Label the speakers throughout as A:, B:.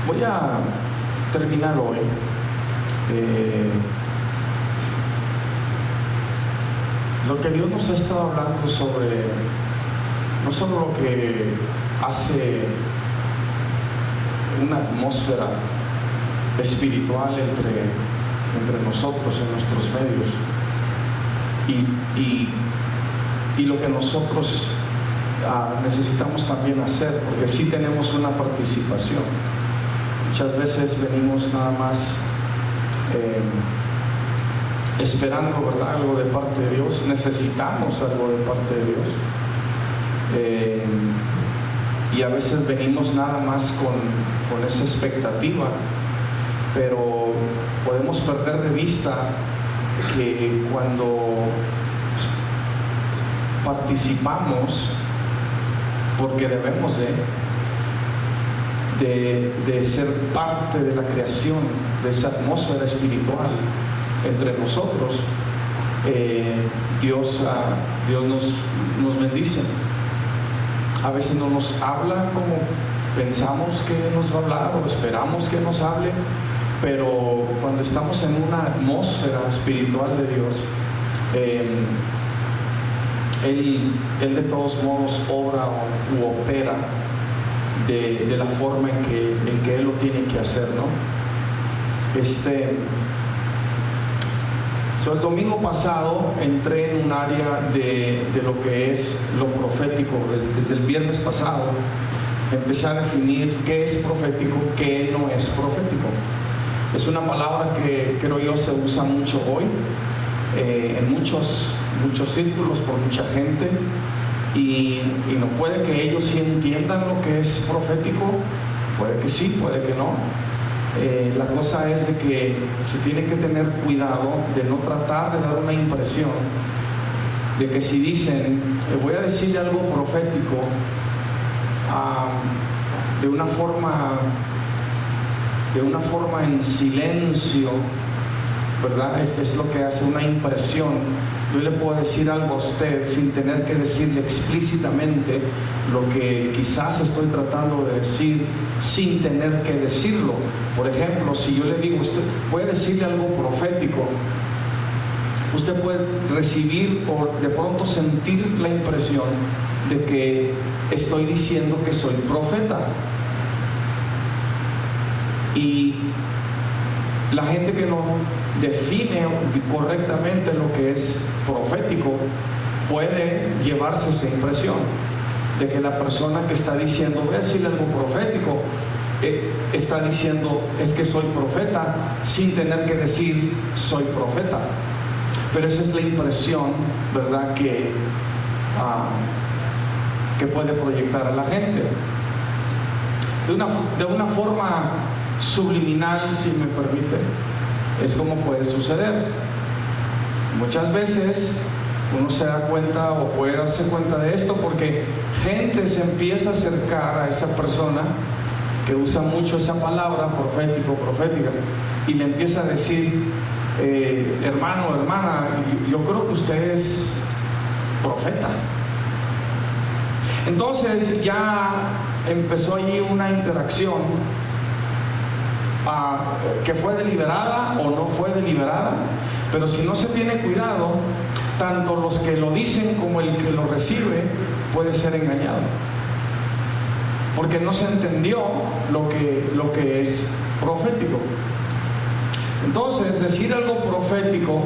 A: Voy a terminar hoy lo que Dios nos ha estado hablando sobre no solo lo que hace una atmósfera espiritual entre nosotros en nuestros medios y lo que nosotros necesitamos también hacer, porque sí tenemos una participación. Muchas veces venimos nada más esperando, ¿verdad?, algo de parte de Dios. Necesitamos algo de parte de Dios, y a veces venimos nada más con esa expectativa, pero podemos perder de vista que cuando participamos, porque debemos de ser parte de la creación, de esa atmósfera espiritual entre nosotros, Dios nos bendice. A veces no nos habla como pensamos que nos va a hablar o esperamos que nos hable, pero cuando estamos en una atmósfera espiritual de Dios, Él de todos modos obra u opera de la forma en que Él lo tiene que hacer, ¿no? El domingo pasado entré en un área de lo que es lo profético. Desde el viernes pasado empecé a definir qué es profético, qué no es profético. Es una palabra que creo yo se usa mucho hoy en muchos círculos, por mucha gente, y no puede que ellos sí entiendan lo que es profético, puede que sí, puede que no. La cosa es de que se tiene que tener cuidado de no tratar de dar una impresión de que si dicen, voy a decir algo profético, de una forma en silencio, ¿verdad? Es lo que hace una impresión. Yo le puedo decir algo a usted sin tener que decirle explícitamente lo que quizás estoy tratando de decir, sin tener que decirlo. Por ejemplo, si yo le digo, usted puede decirle algo profético, usted puede recibir o de pronto sentir la impresión de que estoy diciendo que soy profeta. Y la gente que no define correctamente lo que es profético puede llevarse esa impresión de que la persona que está diciendo, voy a decirle algo profético, está diciendo, es que soy profeta, sin tener que decir, soy profeta. Pero esa es la impresión, ¿verdad?, que puede proyectar a la gente. De una forma subliminal, si me permite, es como puede suceder. Muchas veces uno se da cuenta o puede darse cuenta de esto porque gente se empieza a acercar a esa persona que usa mucho esa palabra profético, profética, y le empieza a decir, hermano, hermana, yo creo que usted es profeta. Entonces ya empezó allí una interacción que fue deliberada o no fue deliberada, pero si no se tiene cuidado, tanto los que lo dicen como el que lo recibe puede ser engañado, porque no se entendió lo que es profético. Entonces, decir algo profético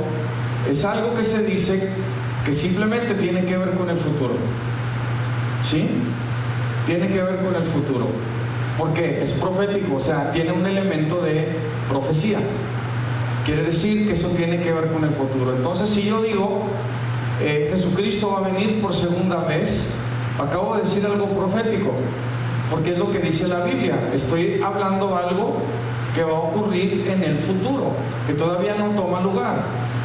A: es algo que se dice que simplemente tiene que ver con el futuro, ¿sí? Tiene que ver con el futuro. Porque es profético, o sea, tiene un elemento de profecía. Quiere decir que eso tiene que ver con el futuro. Entonces, si yo digo, Jesucristo va a venir por segunda vez, acabo de decir algo profético, porque es lo que dice la Biblia. Estoy hablando algo que va a ocurrir en el futuro, que todavía no toma lugar.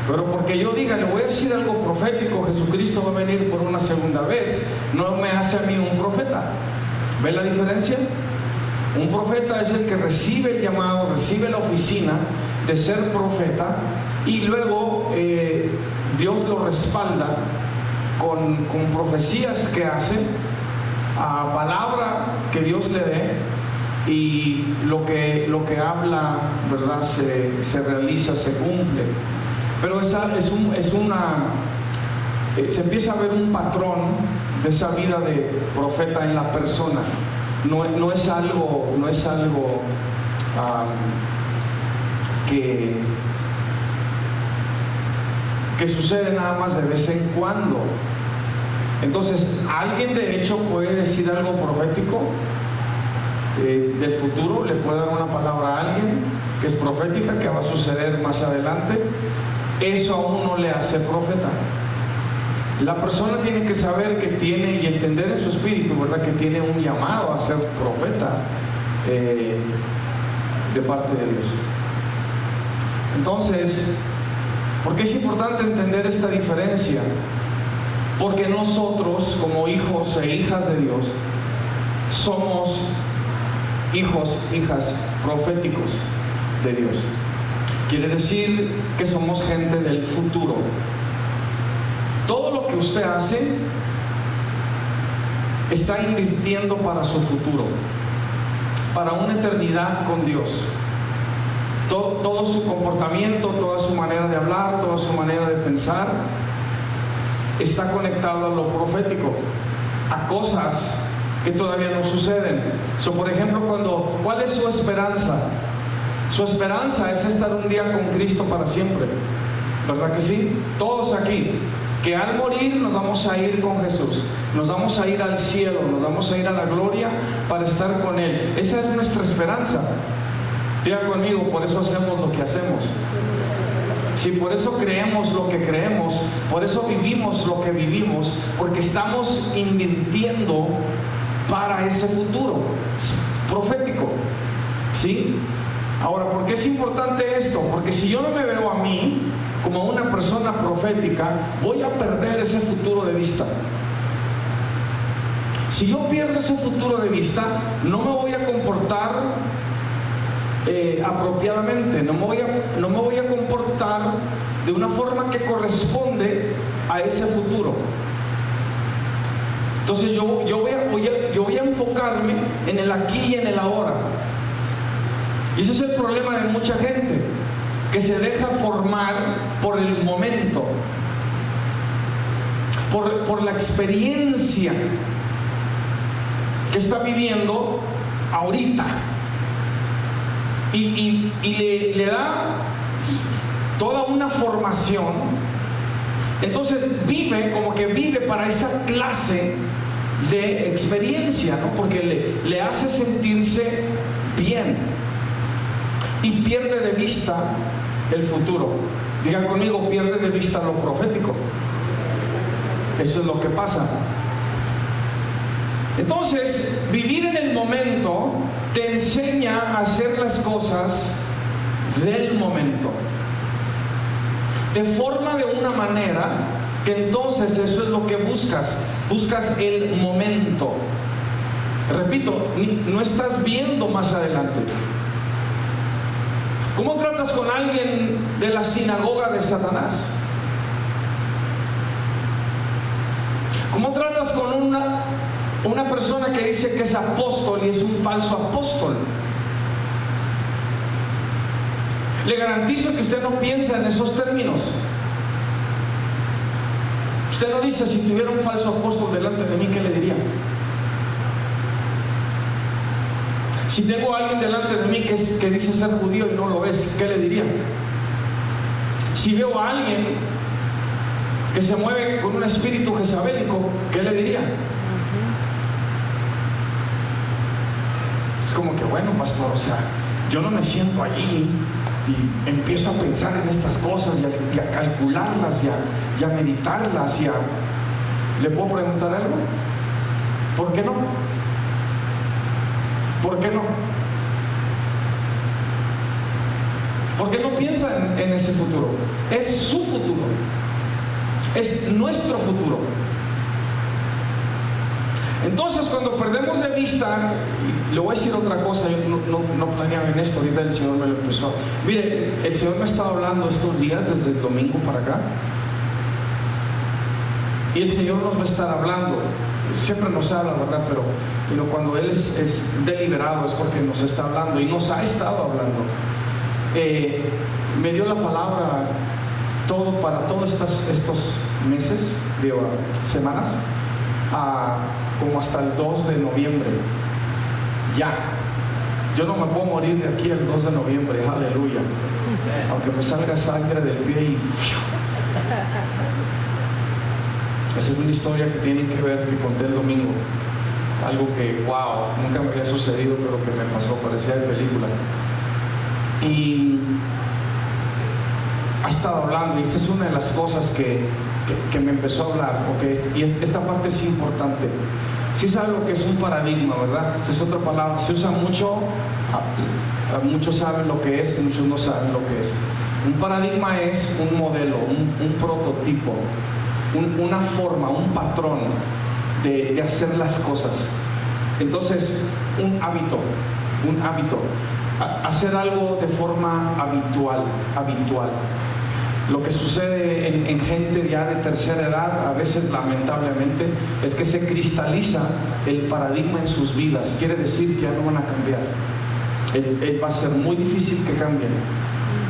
A: Pero porque yo diga, le voy a decir algo profético, Jesucristo va a venir por una segunda vez, no me hace a mí un profeta. ¿Ve la diferencia? Un profeta es el que recibe el llamado, recibe la oficina de ser profeta, y luego Dios lo respalda con profecías que hace, a palabra que Dios le dé, y lo que habla, ¿verdad?, se realiza, se cumple. Pero se empieza a ver un patrón de esa vida de profeta en la persona. No es algo que sucede nada más de vez en cuando. Entonces, alguien de hecho puede decir algo profético del futuro, le puede dar una palabra a alguien que es profética, que va a suceder más adelante. Eso aún no le hace profeta. La persona tiene que saber que tiene y entender en su espíritu, ¿verdad?, que tiene un llamado a ser profeta de parte de Dios. Entonces, ¿por qué es importante entender esta diferencia? Porque nosotros, como hijos e hijas de Dios, somos hijos, hijas proféticos de Dios. Quiere decir que somos gente del futuro. Todo lo que usted hace está invirtiendo para su futuro, para una eternidad con Dios. Todo su comportamiento, toda su manera de hablar, toda su manera de pensar está conectado a lo profético, a cosas que todavía no suceden. Por ejemplo, ¿cuál es su esperanza? Su esperanza es estar un día con Cristo para siempre, ¿verdad que sí? Todos aquí, que al morir nos vamos a ir con Jesús, nos vamos a ir al cielo, nos vamos a ir a la gloria para estar con Él. Esa es nuestra esperanza. Diga conmigo, por eso hacemos lo que hacemos. Sí, por eso creemos lo que creemos, por eso vivimos lo que vivimos, porque estamos invirtiendo para ese futuro profético. ¿Sí? Ahora, ¿por qué es importante esto? Porque si yo no me veo a mí como una persona profética, voy a perder ese futuro de vista. Si yo pierdo ese futuro de vista, no me voy a comportar apropiadamente, no me voy a comportar de una forma que corresponde a ese futuro. Entonces yo voy a enfocarme en el aquí y en el ahora. Y ese es el problema de mucha gente, que se deja formar por el momento, por la experiencia que está viviendo ahorita. Y le da toda una formación. Entonces vive para esa clase de experiencia, ¿no? Porque le hace sentirse bien y pierde de vista el futuro. Digan conmigo, pierde de vista lo profético. Eso es lo que pasa. Entonces, vivir en el momento te enseña a hacer las cosas del momento. Te forma de una manera que entonces eso es lo que buscas. Buscas el momento. Repito, no estás viendo más adelante. ¿Cómo tratas con alguien de la sinagoga de Satanás? ¿Cómo tratas con una persona que dice que es apóstol y es un falso apóstol? Le garantizo que usted no piensa en esos términos. Usted no dice, si tuviera un falso apóstol delante de mí, ¿qué le diría? Si tengo a alguien delante de mí que dice ser judío y no lo es, ¿qué le diría? Si veo a alguien que se mueve con un espíritu jezabélico, ¿qué le diría? Es como que, bueno, pastor, o sea, yo no me siento allí y empiezo a pensar en estas cosas y a calcularlas y a meditarlas ¿Le puedo preguntar algo? ¿Por qué no? ¿Por qué no? ¿Por qué no piensa en ese futuro? Es su futuro. Es nuestro futuro. Entonces, cuando perdemos de vista, le voy a decir otra cosa, yo no planeaba en esto, ahorita el Señor me lo empezó. Mire, el Señor me ha estado hablando estos días, desde el domingo para acá, y el Señor nos va a estar hablando siempre nos habla, ¿verdad? Pero cuando Él es deliberado es porque nos está hablando y nos ha estado hablando. Me dio la palabra para todos estos meses, semanas, como hasta el 2 de noviembre. Ya. Yo no me puedo morir de aquí al 2 de noviembre, aleluya. Aunque me salga sangre del pie y... Esa es una historia que tiene que ver, que conté el domingo. Algo que, wow, nunca me había sucedido, pero que me pasó, parecía de película. Y ha estado hablando, y esta es una de las cosas que me empezó a hablar, y esta parte es importante. Sí sabe lo que es un paradigma, ¿verdad? Esa es otra palabra, se usa mucho, muchos saben lo que es, muchos no saben lo que es. Un paradigma es un modelo, un prototipo, una forma, un patrón de hacer las cosas. Entonces, un hábito, hacer algo de forma habitual. Lo que sucede en gente ya de tercera edad, a veces lamentablemente, es que se cristaliza el paradigma en sus vidas. Quiere decir que ya no van a cambiar. Va a ser muy difícil que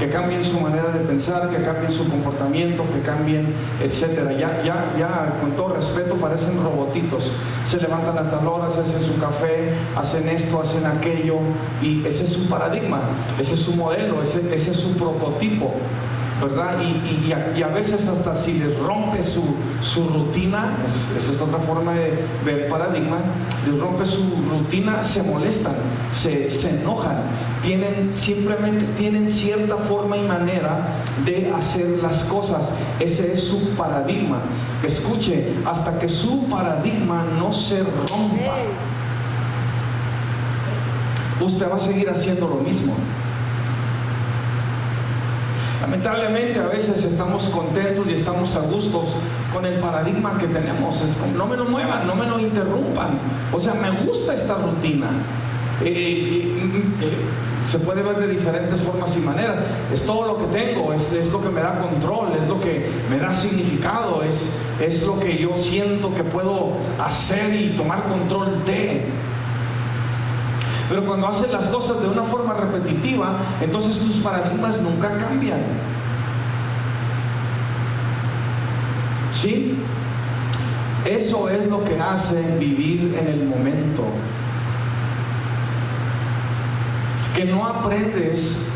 A: cambien su manera de pensar, que cambien su comportamiento, que cambien, etcétera. Ya con todo respeto, parecen robotitos. Se levantan a tal hora, se hacen su café, hacen esto, hacen aquello, y ese es su paradigma, ese es su modelo, ese es su prototipo, ¿verdad? Y a veces hasta si les rompe su rutina, esa es otra forma de ver paradigma, les rompe su rutina, se molestan, se enojan, simplemente tienen cierta forma y manera de hacer las cosas. Ese es su paradigma. Escuche, hasta que su paradigma no se rompa, usted va a seguir haciendo lo mismo. Lamentablemente a veces estamos contentos y estamos a gustos con el paradigma que tenemos. Es como, no me lo muevan, no me lo interrumpan. O sea, me gusta esta rutina. Se puede ver de diferentes formas y maneras. Es todo lo que tengo, es lo que me da control, es lo que me da significado, es lo que yo siento que puedo hacer y tomar control de. Pero cuando haces las cosas de una forma repetitiva, entonces tus paradigmas nunca cambian. ¿Sí? Eso es lo que hace vivir en el momento. Que no aprendes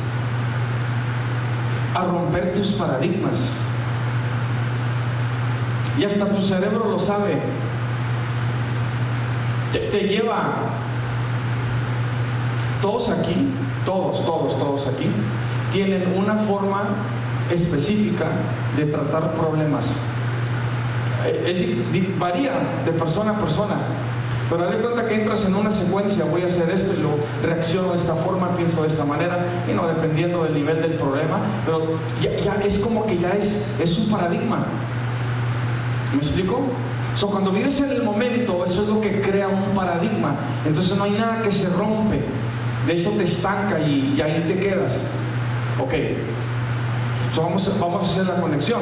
A: a romper tus paradigmas. Y hasta tu cerebro lo sabe. Te lleva... Todos aquí, todos aquí, tienen una forma específica de tratar problemas. Varía de persona a persona, pero haz de cuenta que entras en una secuencia: voy a hacer esto y luego reacciono de esta forma, pienso de esta manera, y no, dependiendo del nivel del problema, pero ya es como que ya es un paradigma. ¿Me explico? Cuando vives en el momento, eso es lo que crea un paradigma. Entonces no hay nada que se rompe. De hecho te estanca y ahí te quedas. Ok, vamos a hacer la conexión.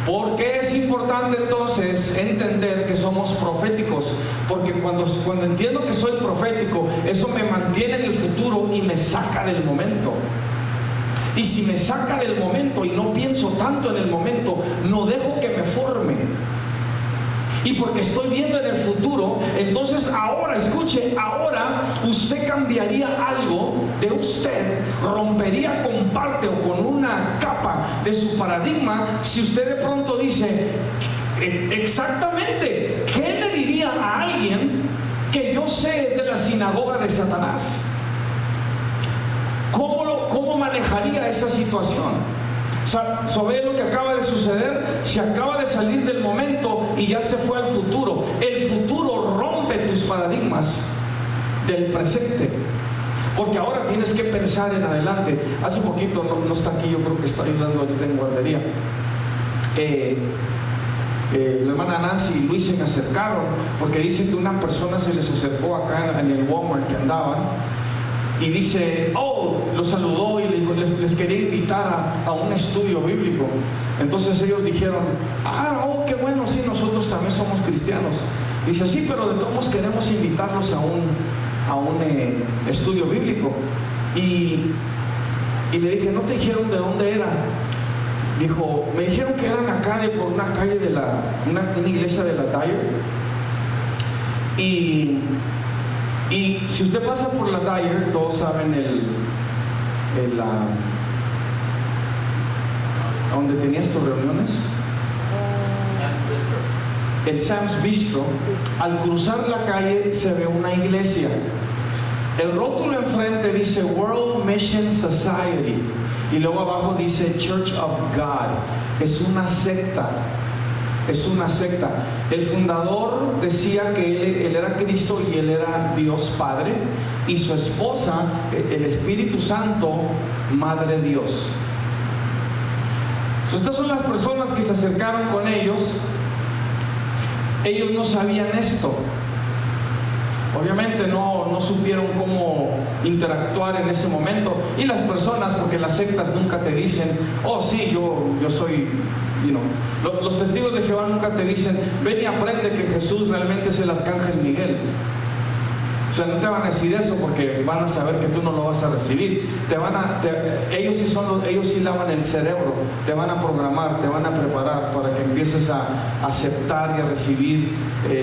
A: ¿Por qué es importante entonces entender que somos proféticos? Porque cuando entiendo que soy profético, eso me mantiene en el futuro y me saca del momento. Y si me saca del momento y no pienso tanto en el momento, no dejo que me forme. Y porque estoy viendo en el futuro, entonces ahora, escuche, ahora usted cambiaría algo de usted, rompería con parte o con una capa de su paradigma. Si usted de pronto dice, exactamente, ¿qué le diría a alguien que yo sé es de la sinagoga de Satanás? ¿Cómo manejaría esa situación? ¿Sabe lo que acaba de suceder? Se acaba de salir del momento y ya se fue al futuro. El futuro rompe tus paradigmas del presente, porque ahora tienes que pensar en adelante. Hace poquito, no está aquí, yo creo que está ayudando ahorita en guardería, la hermana Nancy y Luis se me acercaron porque dicen que una persona se les acercó acá en el Walmart que andaban y dice, lo saludó y le dijo, les quería invitar a un estudio bíblico. Entonces ellos dijeron, qué bueno, sí, nosotros también somos cristianos. Dice, sí, pero de todos modos queremos invitarlos a un estudio bíblico. Y le dije, ¿no te dijeron de dónde era? Dijo, me dijeron que eran acá por una calle de una iglesia de la Dyer. Y si usted pasa por la Dyer, todos saben donde tenías tus reuniones, el Sam's Bistro. Al cruzar la calle se ve una iglesia. El rótulo enfrente dice World Mission Society y luego abajo dice Church of God. Es una secta. El fundador decía que él era Cristo y él era Dios Padre, y su esposa, el Espíritu Santo, Madre Dios. Estas son las personas que se acercaron con ellos. Ellos no sabían esto. Obviamente no supieron cómo interactuar en ese momento. Y las personas, porque las sectas nunca te dicen, sí, yo soy, los testigos de Jehová nunca te dicen, ven y aprende que Jesús realmente es el arcángel Miguel. O sea, no te van a decir eso porque van a saber que tú no lo vas a recibir. Ellos sí lavan el cerebro, te van a programar, te van a preparar para que empieces a aceptar y a recibir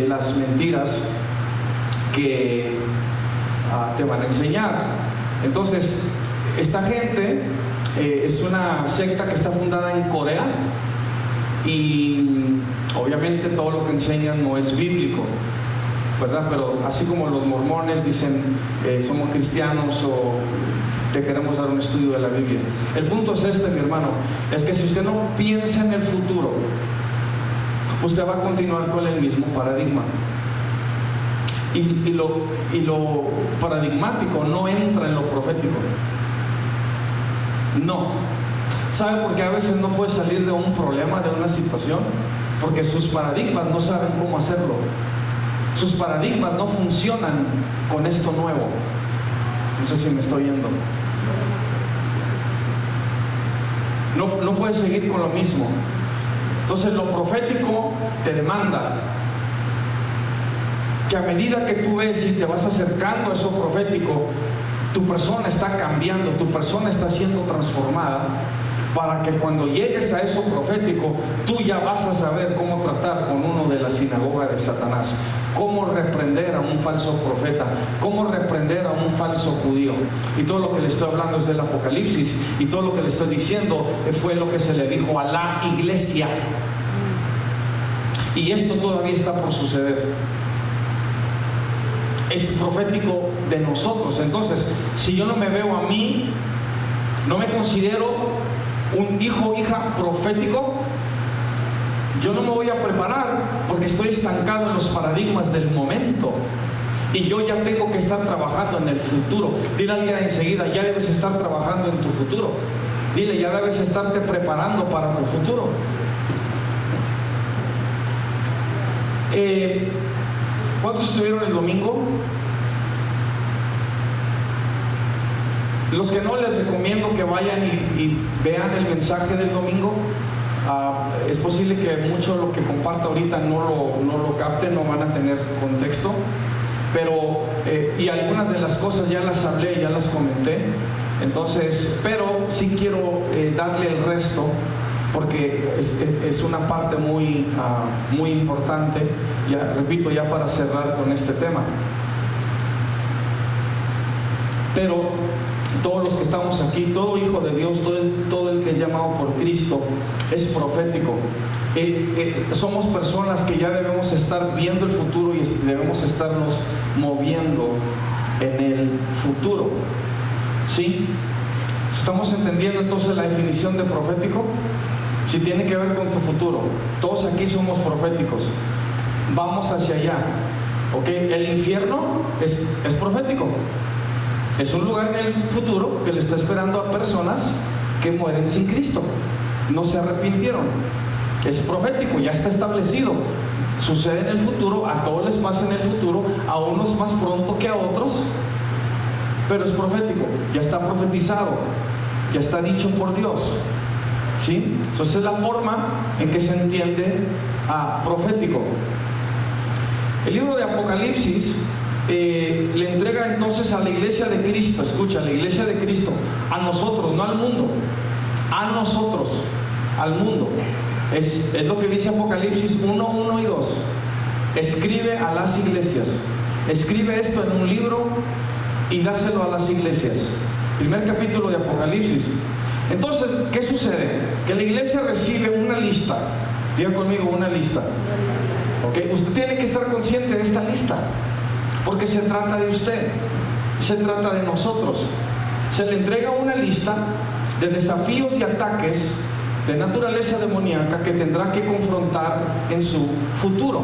A: las mentiras que te van a enseñar. Entonces, esta gente es una secta que está fundada en Corea y obviamente todo lo que enseñan no es bíblico, ¿verdad? Pero así como los mormones dicen somos cristianos o te queremos dar un estudio de la Biblia. El punto es mi hermano, es que si usted no piensa en el futuro, usted va a continuar con el mismo paradigma. Y lo paradigmático no entra en lo profético. No. ¿Sabe por qué a veces no puede salir de un problema, de una situación? Porque sus paradigmas no saben cómo hacerlo. Sus paradigmas no funcionan con esto nuevo. No sé si me estoy yendo. No puede seguir con lo mismo. Entonces lo profético te demanda que a medida que tú ves y te vas acercando a eso profético, tu persona está cambiando, tu persona está siendo transformada, para que cuando llegues a eso profético, tú ya vas a saber cómo tratar con uno de la sinagoga de Satanás, cómo reprender a un falso profeta, cómo reprender a un falso judío. Y todo lo que le estoy hablando es del Apocalipsis, y todo lo que le estoy diciendo fue lo que se le dijo a la iglesia. Y esto todavía está por suceder. Es profético de nosotros. Entonces, si yo no me veo a mí, no me considero un hijo o hija profético, yo no me voy a preparar porque estoy estancado en los paradigmas del momento. Y yo ya tengo que estar trabajando en el futuro. Dile a alguien enseguida, ya debes estar trabajando en tu futuro. Dile, ya debes estarte preparando para tu futuro. ¿Cuántos estuvieron el domingo? Los que no, les recomiendo que vayan y vean el mensaje del domingo. Es posible que mucho de lo que comparta ahorita no lo capten, no van a tener contexto, pero y algunas de las cosas ya las hablé, ya las comenté. Entonces, pero sí quiero darle el resto, porque es una parte muy importante, ya repito, ya para cerrar con este tema. Pero todos los que estamos aquí, todo hijo de Dios, todo el que es llamado por Cristo es profético. Somos personas que ya debemos estar viendo el futuro y debemos estarnos moviendo en el futuro. ¿Sí? ¿Estamos entendiendo entonces la definición de profético? Si tiene que ver con tu futuro. Todos aquí somos proféticos. Vamos hacia allá. ¿Ok? El infierno es profético. Es un lugar en el futuro que le está esperando a personas que mueren sin Cristo. No se arrepintieron. Es profético, ya está establecido. Sucede en el futuro, a todos les pasa en el futuro, a unos más pronto que a otros. pero es profético, ya está profetizado, ya está dicho por Dios, ¿sí? Entonces es la forma en que se entiende profético. El libro de Apocalipsis le entrega entonces a la iglesia de Cristo, escucha, la iglesia de Cristo, a nosotros, no al mundo, a nosotros, al mundo. Es lo que dice Apocalipsis 1, 1 y 2. Escribe a las iglesias. Escribe esto en un libro y dáselo a las iglesias. Primer capítulo de Apocalipsis. Entonces, ¿qué sucede? Que la iglesia recibe una lista. Diga conmigo, una lista. ¿Okay? Usted tiene que estar consciente de esta lista, porque se trata de usted, se trata de nosotros. Se le entrega una lista de desafíos y ataques de naturaleza demoníaca que tendrá que confrontar en su futuro.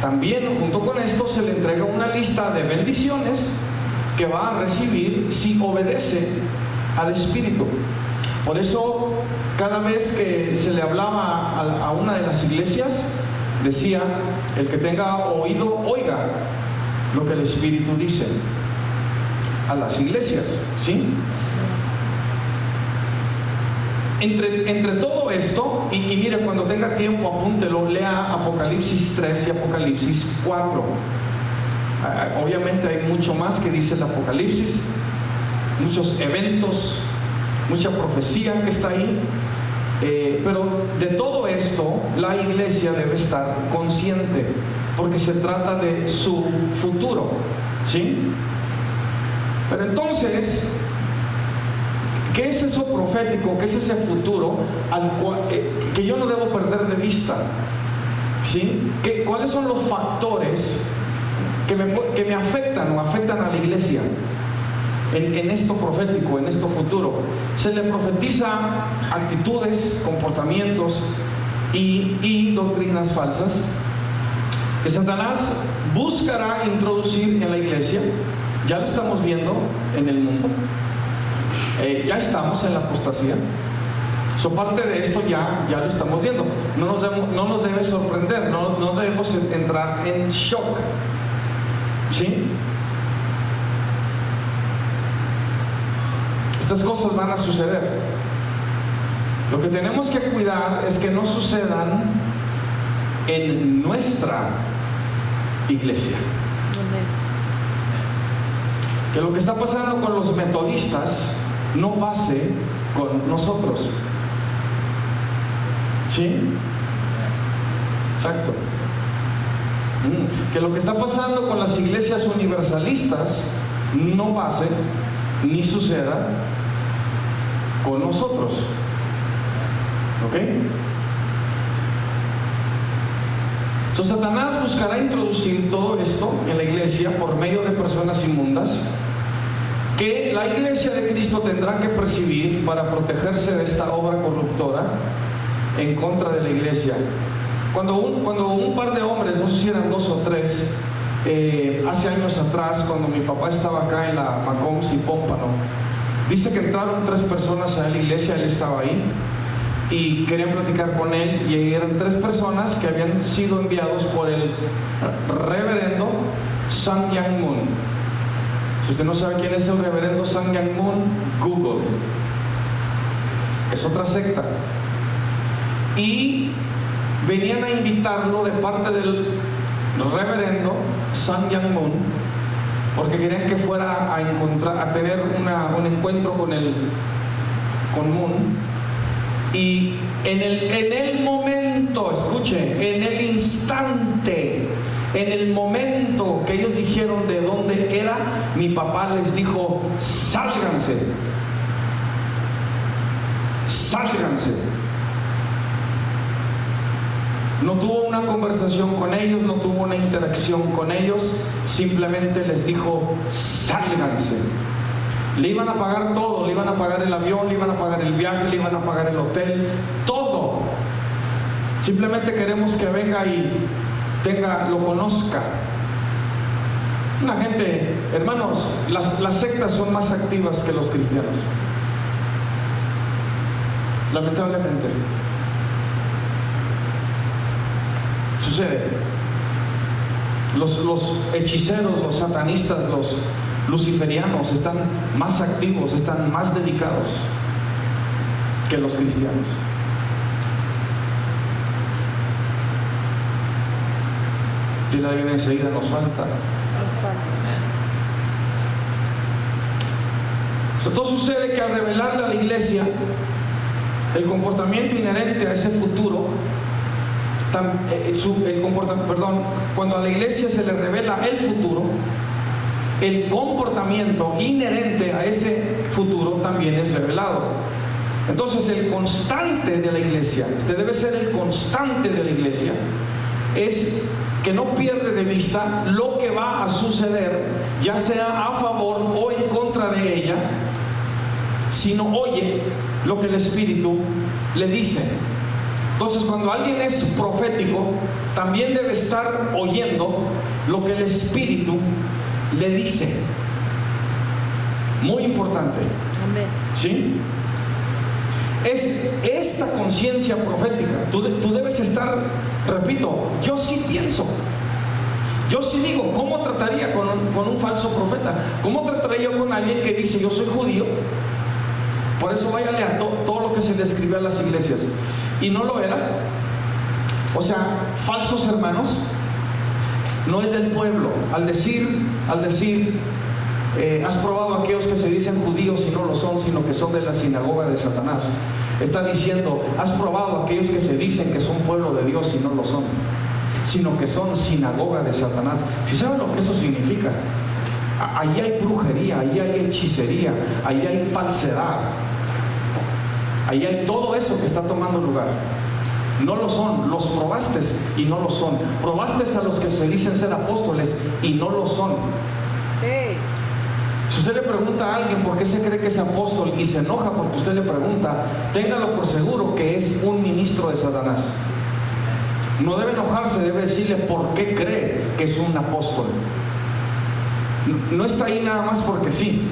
A: También, junto con esto, se le entrega una lista de bendiciones que va a recibir si obedece al Espíritu. Por eso, cada vez que se le hablaba a una de las iglesias, decía: el que tenga oído, oiga lo que el Espíritu dice a las iglesias, ¿sí? Entre todo esto, y mire, cuando tenga tiempo apúntelo, lea Apocalipsis 3 y Apocalipsis 4. Obviamente hay mucho más que dice el Apocalipsis, muchos eventos, mucha profecía que está ahí, pero de todo esto la iglesia debe estar consciente, porque se trata de su futuro, ¿sí? Pero entonces, ¿qué es eso profético? ¿Qué es ese futuro que yo no debo perder de vista? ¿Sí? ¿Cuáles son los factores que me afectan o afectan a la iglesia en esto profético, en esto futuro? Se le profetiza actitudes, comportamientos y doctrinas falsas que Satanás buscará introducir en la iglesia. Ya lo estamos viendo en el mundo. Ya estamos en la apostasía. Parte de esto ya lo estamos viendo. No nos debe sorprender, no debemos entrar en shock, ¿sí? Estas cosas van a suceder. Lo que tenemos que cuidar es que no sucedan en nuestra iglesia. Que lo que está pasando con los metodistas no pase con nosotros. ¿Sí? Exacto. Que lo que está pasando con las iglesias universalistas no pase ni suceda con nosotros. ¿Ok? Satanás buscará introducir todo esto en la iglesia por medio de personas inmundas que la iglesia de Cristo tendrá que percibir para protegerse de esta obra corruptora en contra de la iglesia. Cuando un par de hombres, no sé si eran 2 o 3, hace años atrás, cuando mi papá estaba acá en la Macoms y Pómpano, dice que entraron 3 personas a la iglesia, él estaba ahí, y querían platicar con él, y eran 3 personas que habían sido enviados por el reverendo Sun Myung Moon. Si usted no sabe quién es el reverendo Sun Myung Moon, Google. Es otra secta. Y venían a invitarlo de parte del reverendo Sun Myung Moon, porque querían que fuera a tener un encuentro con Moon. Y en el momento, escuche, en el instante, en el momento que ellos dijeron de dónde era, mi papá les dijo: sálganse, sálganse. No tuvo una conversación con ellos, no tuvo una interacción con ellos, simplemente les dijo: sálganse. Le iban a pagar todo, le iban a pagar el avión, le iban a pagar el viaje, le iban a pagar el hotel, todo. Simplemente queremos que venga y lo conozca. Una gente, hermanos, las sectas son más activas que los cristianos, lamentablemente. Sucede. Los hechiceros, los satanistas, luciferianos están más activos, están más dedicados que los cristianos. Dile a alguien enseguida, nos falta. Entonces sucede que al revelarle a la iglesia el comportamiento inherente a ese futuro, cuando a la iglesia se le revela el futuro, el comportamiento inherente a ese futuro también es revelado. Entonces el constante de la iglesia, este debe ser el constante de la iglesia, es que no pierde de vista lo que va a suceder, ya sea a favor o en contra de ella, sino oye lo que el Espíritu le dice. Entonces, cuando alguien es profético, también debe estar oyendo lo que el Espíritu le dice. Muy importante.
B: Amén.
A: ¿Sí? Es esta conciencia profética. Tú debes estar, repito, yo sí pienso. Yo sí digo, ¿cómo trataría con un falso profeta? ¿Cómo trataría yo con alguien que dice, yo soy judío? Por eso váyale a todo lo que se le escribió a las iglesias. Y no lo era. O sea, falsos hermanos, no es del pueblo. Al decir, has probado a aquellos que se dicen judíos y no lo son, sino que son de la sinagoga de Satanás. Está diciendo, has probado a aquellos que se dicen que son pueblo de Dios y no lo son, sino que son sinagoga de Satanás. Si saben lo que eso significa, ahí hay brujería, ahí hay hechicería, ahí hay falsedad, ahí hay todo eso que está tomando lugar. No lo son, los probaste y no lo son. Probaste a los que se dicen ser apóstoles y no lo son.
B: Sí.
A: Si usted le pregunta a alguien por qué se cree que es apóstol y se enoja porque usted le pregunta, téngalo por seguro que es un ministro de Satanás. No debe enojarse, debe decirle por qué cree que es un apóstol. No está ahí nada más porque sí.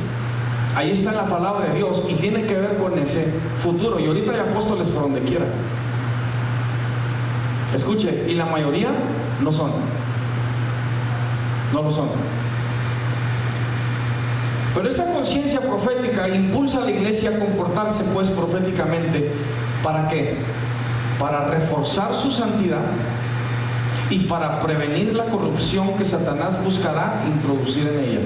A: Ahí está la palabra de Dios y tiene que ver con ese futuro. Y ahorita hay apóstoles por donde quiera. Escuche, y la mayoría no son. No lo son. Pero esta conciencia profética impulsa a la iglesia a comportarse pues proféticamente. ¿Para qué? Para reforzar su santidad y para prevenir la corrupción que Satanás buscará introducir en ella.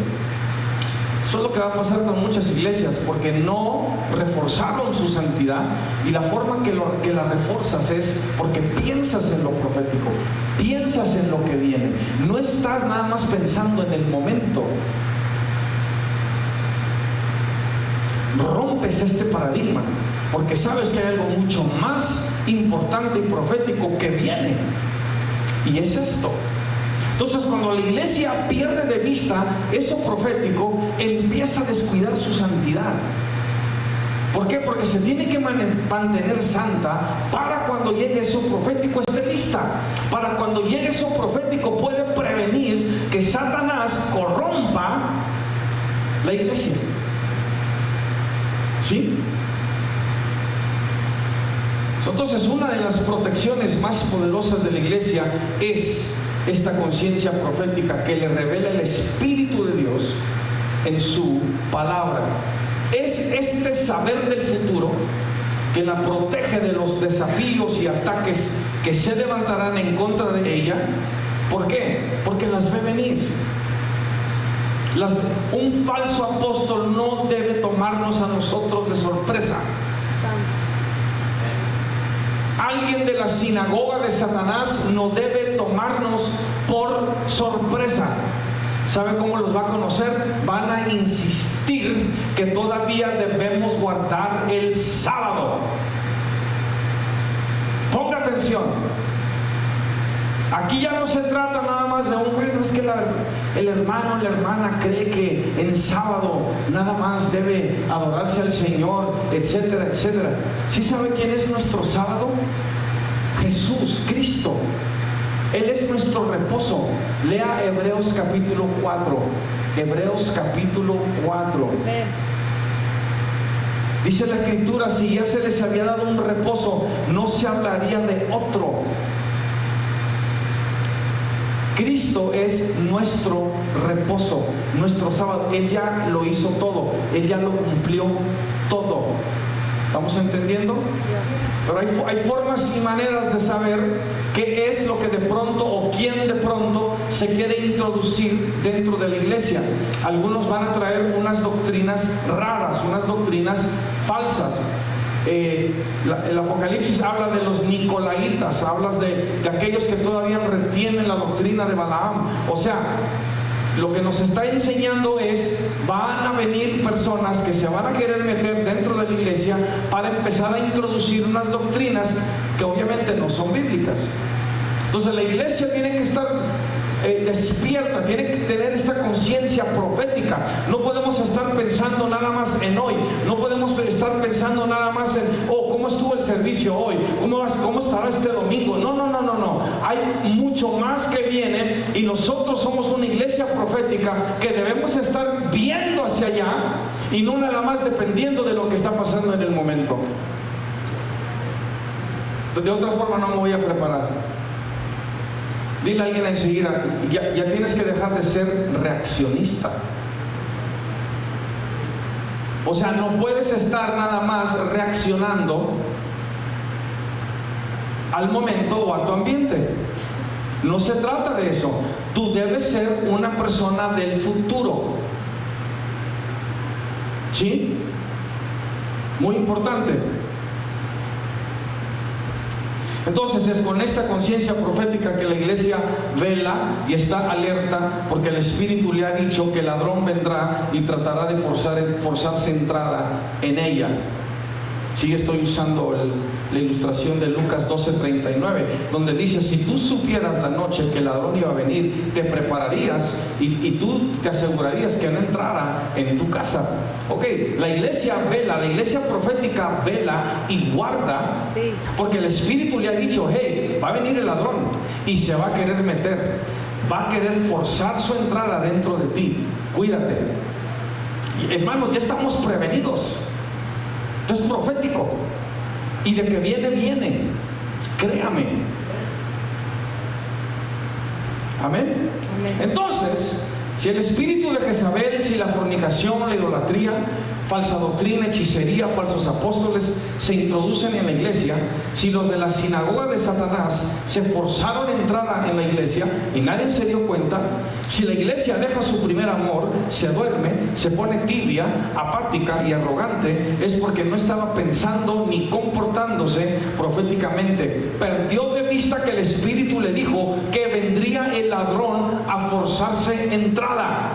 A: Eso es lo que va a pasar con muchas iglesias, porque no reforzaron su santidad, y la forma que la reforzas es porque piensas en lo profético, piensas en lo que viene, no estás nada más pensando en el momento. Rompes este paradigma porque sabes que hay algo mucho más importante y profético que viene, y es esto. Entonces, cuando la iglesia pierde de vista eso profético, empieza a descuidar su santidad. ¿Por qué? Porque se tiene que mantener santa para cuando llegue eso profético esté lista. Para cuando llegue eso profético puede prevenir que Satanás corrompa la iglesia. ¿Sí? Entonces, una de las protecciones más poderosas de la iglesia es esta conciencia profética que le revela el Espíritu de Dios en su palabra. Es este saber del futuro que la protege de los desafíos y ataques que se levantarán en contra de ella. ¿Por qué? Porque las ve venir. Un falso apóstol no debe tomarnos a nosotros de sorpresa. Alguien de la sinagoga de Satanás no debe tomarnos por sorpresa. ¿Sabe cómo los va a conocer? Van a insistir que todavía debemos guardar el sábado. Ponga atención. Aquí ya no se trata nada más de bueno, es que el hermano o la hermana cree que en sábado nada más debe adorarse al Señor, etcétera, etcétera. ¿Sí sabe quién es nuestro sábado? Jesús, Cristo. Él es nuestro reposo. Lea Hebreos capítulo 4. Hebreos capítulo 4. Dice la Escritura, si ya se les había dado un reposo, no se hablaría de otro. Cristo es nuestro reposo, nuestro sábado. Él ya lo hizo todo, Él ya lo cumplió todo. ¿Estamos entendiendo? Pero hay formas y maneras de saber qué es lo que de pronto o quién de pronto se quiere introducir dentro de la iglesia. Algunos van a traer unas doctrinas raras, unas doctrinas falsas. El Apocalipsis habla de los nicolaitas, hablas de aquellos que todavía retienen la doctrina de Balaam. O sea, lo que nos está enseñando es, van a venir personas que se van a querer meter dentro de la iglesia para empezar a introducir unas doctrinas que obviamente no son bíblicas. Entonces la iglesia tiene que estar despierta, tiene que tener esta conciencia profética. No podemos estar pensando nada más en hoy, no podemos estar pensando nada más en, oh, ¿cómo estuvo el servicio hoy? ¿Cómo estará este domingo? No. Hay mucho más que viene y nosotros somos una iglesia profética que debemos estar viendo hacia allá y no nada más dependiendo de lo que está pasando en el momento. De otra forma no me voy a preparar. Dile a alguien enseguida, ya tienes que dejar de ser reaccionista. O sea, no puedes estar nada más reaccionando al momento o a tu ambiente. No se trata de eso. Tú debes ser una persona del futuro. ¿Sí? Muy importante. Entonces es con esta conciencia profética que la iglesia vela y está alerta, porque el Espíritu le ha dicho que el ladrón vendrá y tratará de forzarse entrada en ella. Sí, estoy usando la ilustración de Lucas 12:39, donde dice, si tú supieras la noche que el ladrón iba a venir, te prepararías y tú te asegurarías que no entrara en tu casa. Ok, la iglesia vela, la iglesia profética vela y guarda, porque el Espíritu le ha dicho, hey, va a venir el ladrón y se va a querer meter, va a querer forzar su entrada dentro de ti. Cuídate. Y, hermanos, ya estamos prevenidos. Esto es profético. Y de que viene. Créame. Amén. Entonces, si el espíritu de Jezabel, si la fornicación, la idolatría, falsa doctrina, hechicería, falsos apóstoles se introducen en la iglesia, si los de la sinagoga de Satanás se forzaron entrada en la iglesia y nadie se dio cuenta, si la iglesia deja su primer amor, se duerme, se pone tibia, apática y arrogante, es porque no estaba pensando ni comportándose proféticamente. Perdió de vista que el Espíritu le dijo que vendría el ladrón a forzarse entrada.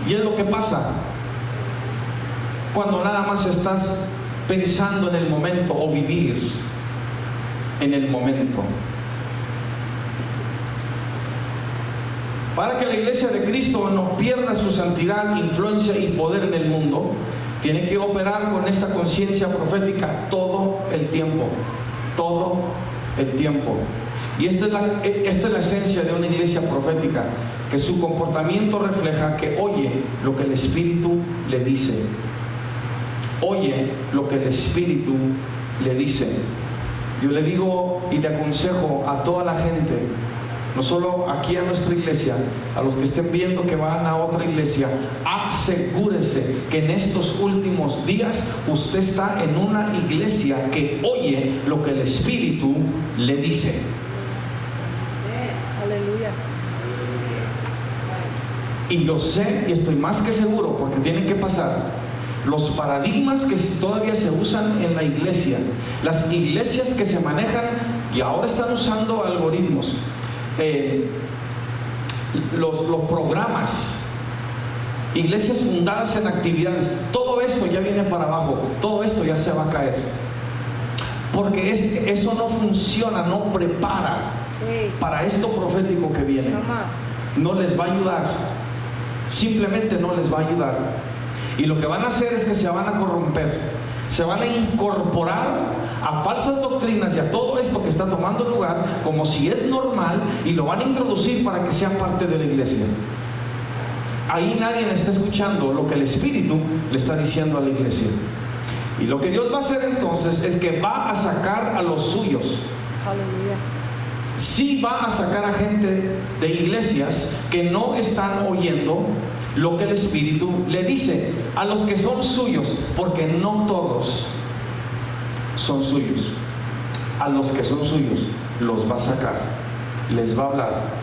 A: Y es lo que pasa cuando nada más estás pensando en el momento o vivir en el momento. Para que la iglesia de Cristo no pierda su santidad, influencia y poder en el mundo, tiene que operar con esta conciencia profética todo el tiempo. Todo el tiempo. Y esta es la esencia de una iglesia profética, que su comportamiento refleja que oye lo que el Espíritu le dice. Oye lo que el Espíritu le dice. Yo le digo y le aconsejo a toda la gente, no solo aquí a nuestra iglesia, a los que estén viendo que van a otra iglesia, asegúrese que en estos últimos días usted está en una iglesia que oye lo que el Espíritu le dice.
B: Aleluya.
A: Y lo sé y estoy más que seguro, porque tienen que pasar. Los paradigmas que todavía se usan en la iglesia, las iglesias que se manejan y ahora están usando algoritmos, los programas, iglesias fundadas en actividades, todo esto ya viene para abajo, todo esto ya se va a caer, porque eso no funciona, no prepara para esto profético que viene. No les va a ayudar, simplemente no les va a ayudar. Y lo que van a hacer es que se van a corromper, se van a incorporar a falsas doctrinas y a todo esto que está tomando lugar como si es normal, y lo van a introducir para que sea parte de la iglesia. Ahí nadie está escuchando lo que el Espíritu le está diciendo a la iglesia. Y lo que Dios va a hacer entonces es que va a sacar a los suyos.
B: Aleluya.
A: Sí va a sacar a gente de iglesias que no están oyendo lo que el Espíritu le dice a los que son suyos, porque no todos son suyos. A los que son suyos los va a sacar, les va a hablar.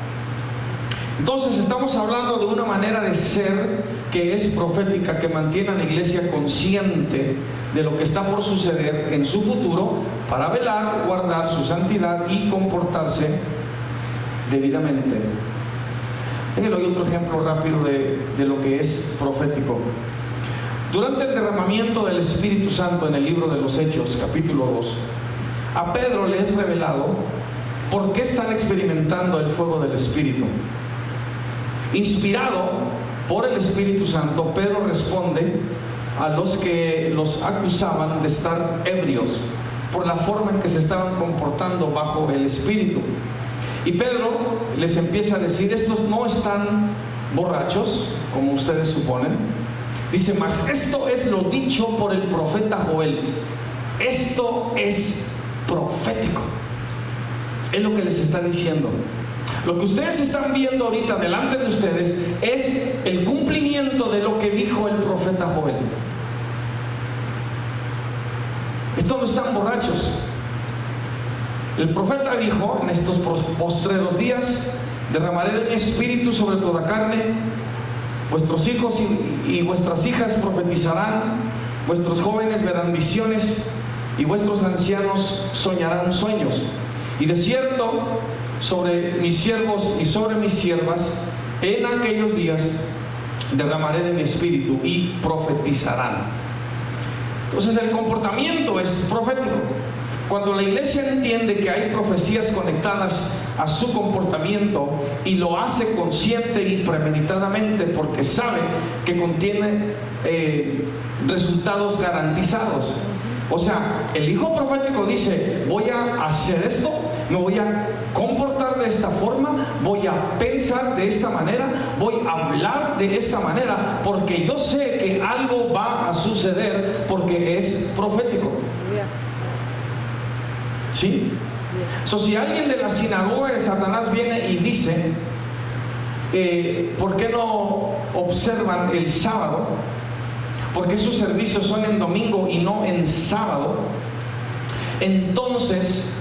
A: Entonces estamos hablando de una manera de ser que es profética, que mantiene a la iglesia consciente de lo que está por suceder en su futuro, para velar, guardar su santidad y comportarse debidamente. Déjenme doy otro ejemplo rápido de lo que es profético. Durante el derramamiento del Espíritu Santo en el libro de los Hechos, capítulo 2, a Pedro le es revelado por qué están experimentando el fuego del Espíritu. Inspirado por el Espíritu Santo, Pedro responde a los que los acusaban de estar ebrios por la forma en que se estaban comportando bajo el Espíritu. Y Pedro les empieza a decir: estos no están borrachos, como ustedes suponen. Dice: mas esto es lo dicho por el profeta Joel. Esto es profético. Es lo que les está diciendo. Lo que ustedes están viendo ahorita delante de ustedes es el cumplimiento de lo que dijo el profeta Joel. Estos no están borrachos. El profeta dijo: en estos postreros días derramaré de mi espíritu sobre toda carne. Vuestros hijos y vuestras hijas profetizarán, vuestros jóvenes verán visiones y vuestros ancianos soñarán sueños. Y de cierto, sobre mis siervos y sobre mis siervas en aquellos días derramaré de mi espíritu y profetizarán. Entonces el comportamiento es profético. Cuando la iglesia entiende que hay profecías conectadas a su comportamiento y lo hace consciente y premeditadamente, porque sabe que contiene resultados garantizados. O sea, el hijo profético dice: voy a hacer esto, me voy a comportar de esta forma, voy a pensar de esta manera, voy a hablar de esta manera, porque yo sé que algo va a suceder, porque es profético. ¿Sí? Si alguien de la sinagoga de Satanás viene y dice: ¿por qué no observan el sábado? ¿Por qué sus servicios son en domingo y no en sábado? Entonces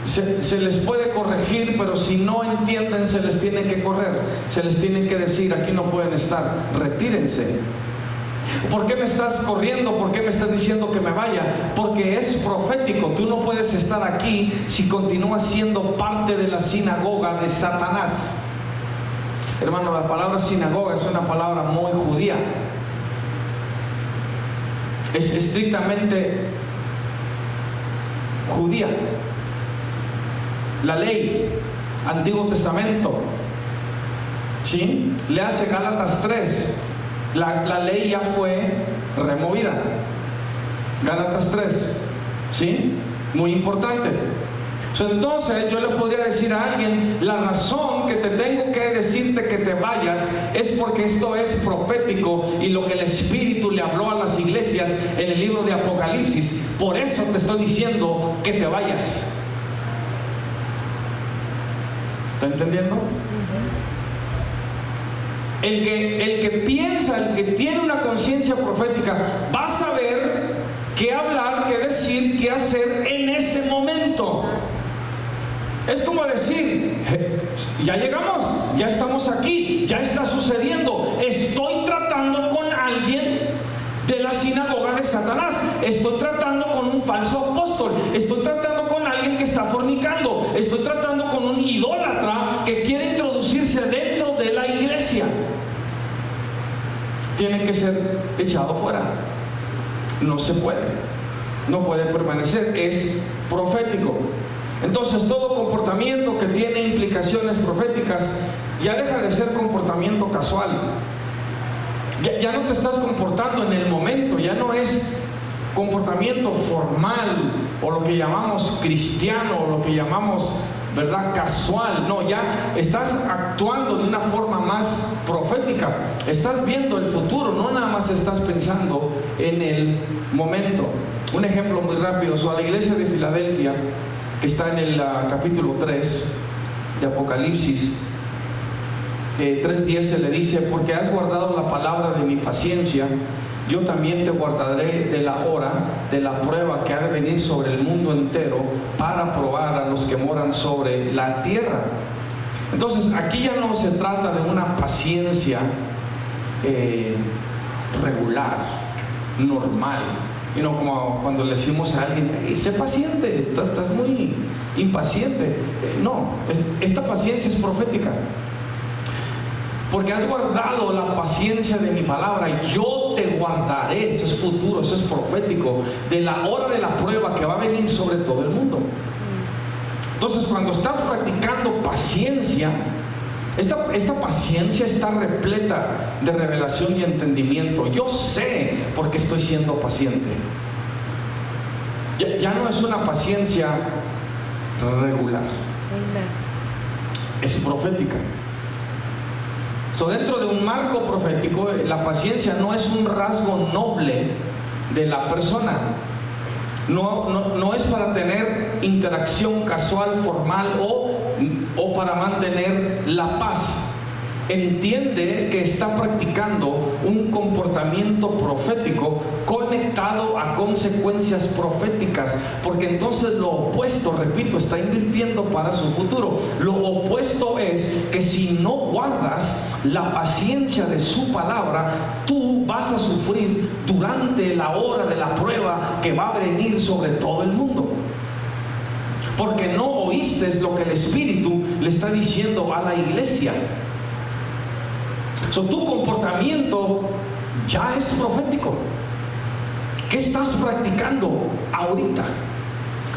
A: se les puede corregir, pero si no entienden, se les tiene que correr, se les tiene que decir: aquí no pueden estar, retírense. ¿Por qué me estás corriendo? ¿Por qué me estás diciendo que me vaya? Porque es profético. Tú no puedes estar aquí si continúas siendo parte de la sinagoga de Satanás. Hermano, la palabra sinagoga es una palabra muy judía. Es estrictamente judía. La ley, Antiguo Testamento, ¿sí? Le hace Gálatas 3. La ley ya fue removida. Gálatas 3, ¿sí? Muy importante. Entonces yo le podría decir a alguien: la razón que te tengo que decirte que te vayas es porque esto es profético y lo que el Espíritu le habló a las iglesias en el libro de Apocalipsis. Por eso te estoy diciendo que te vayas. ¿Está entendiendo? El que piensa, el que tiene una conciencia profética, va a saber qué hablar, qué decir, qué hacer en ese momento. Es como decir: ya llegamos, ya estamos aquí, ya está sucediendo. Estoy tratando con alguien de la sinagoga de Satanás, estoy tratando con un falso apóstol, estoy tratando con alguien que está fornicando, estoy tratando con un idólatra que quiere introducirse dentro de la iglesia. Tiene que ser echado fuera. No se puede, no puede permanecer, es profético. Entonces todo comportamiento que tiene implicaciones proféticas ya deja de ser comportamiento casual. Ya no te estás comportando en el momento, ya no es comportamiento formal o lo que llamamos cristiano o lo que llamamos, ¿verdad?, casual. No, ya estás actuando de una forma más profética. Estás viendo el futuro, no nada más estás pensando en el momento. Un ejemplo muy rápido: a la iglesia de Filadelfia que está en el capítulo 3 de Apocalipsis, 3:10, se le dice: porque has guardado la palabra de mi paciencia, yo también te guardaré de la hora de la prueba que ha de venir sobre el mundo entero para probar a los que moran sobre la tierra. Entonces aquí ya no se trata de una paciencia regular, normal, como cuando le decimos a alguien: hey, sé paciente, estás muy impaciente. No, esta paciencia es profética. Porque has guardado la paciencia de mi palabra, y yo te guardaré. Eso es futuro, eso es profético, de la hora de la prueba que va a venir sobre todo el mundo. Entonces, cuando estás practicando paciencia, esta paciencia está repleta de revelación y entendimiento. Yo sé porque estoy siendo paciente. Ya no es una paciencia regular, es profética. Dentro de un marco profético, la paciencia no es un rasgo noble de la persona. No es para tener interacción casual, formal o para mantener la paz. Entiende que está practicando un comportamiento profético conectado a consecuencias proféticas, porque entonces lo opuesto, repito, está invirtiendo para su futuro. Lo opuesto es que si no guardas la paciencia de su palabra, tú vas a sufrir durante la hora de la prueba que va a venir sobre todo el mundo, porque no oíste lo que el Espíritu le está diciendo a la iglesia. Tu comportamiento ya es profético. ¿Qué estás practicando ahorita?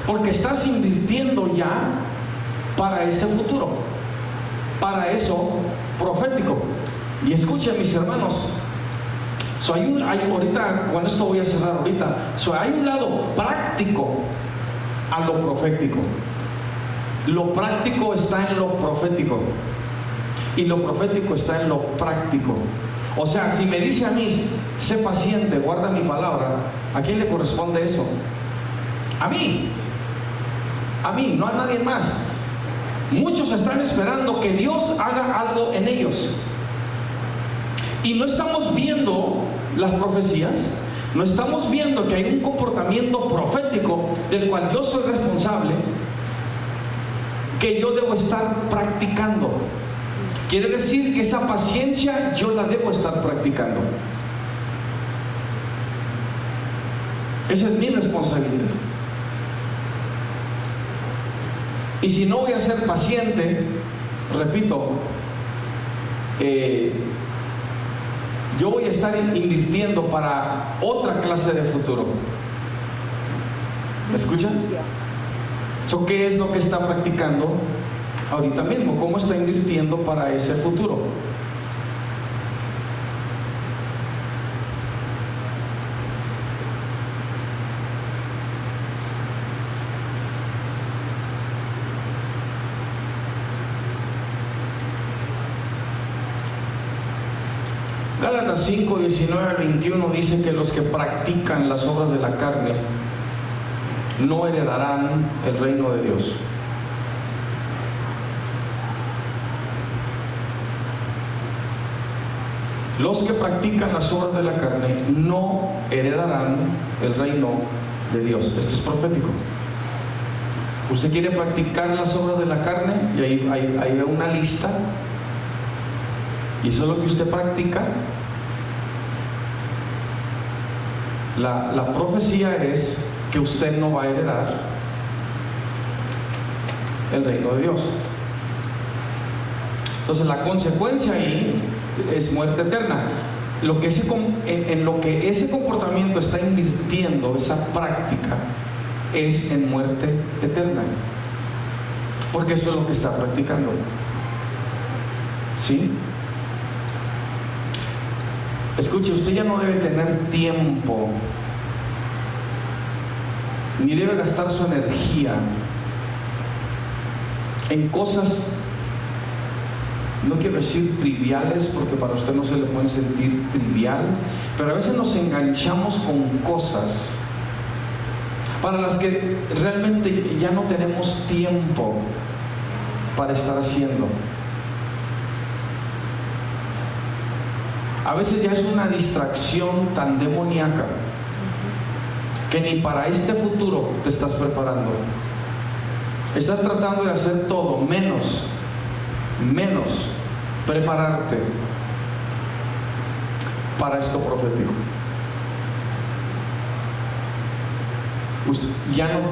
A: Porque estás invirtiendo ya para ese futuro, para eso profético. Y escuchen, mis hermanos, ahorita, con esto voy a cerrar ahorita. Hay un lado práctico a lo profético. Lo práctico está en lo profético, y lo profético está en lo práctico. O sea, si me dice a mí: sé paciente, guarda mi palabra, ¿a quién le corresponde eso? A mí, no a nadie más. Muchos están esperando que Dios haga algo en ellos, y no estamos viendo las profecías, no estamos viendo que hay un comportamiento profético del cual yo soy responsable, que yo debo estar practicando. Quiere decir que esa paciencia yo la debo estar practicando. Esa es mi responsabilidad. Y si no voy a ser paciente, repito, yo voy a estar invirtiendo para otra clase de futuro. ¿Me escuchan? ¿Qué es lo que está practicando ahorita mismo? ¿Cómo está invirtiendo para ese futuro? Gálatas 5, 19 al 21 dice que los que practican las obras de la carne no heredarán el reino de Dios. Los que practican las obras de la carne no heredarán el reino de Dios. Esto es profético. Usted quiere practicar las obras de la carne, y ahí ve una lista, y eso es lo que usted practica. La profecía es que usted no va a heredar el reino de Dios. Entonces la consecuencia ahí es muerte eterna. En lo que ese comportamiento está invirtiendo, esa práctica, es en muerte eterna, porque eso es lo que está practicando. ¿Sí? Escuche, usted ya no debe tener tiempo, ni debe gastar su energía en cosas, no quiero decir triviales, porque para usted no se le puede sentir trivial, pero a veces nos enganchamos con cosas. para las que realmente ya no tenemos tiempo para estar haciendo. A veces ya es una distracción tan demoníaca que ni para este futuro te estás preparando. Estás tratando de hacer todo menos prepararte para esto profético.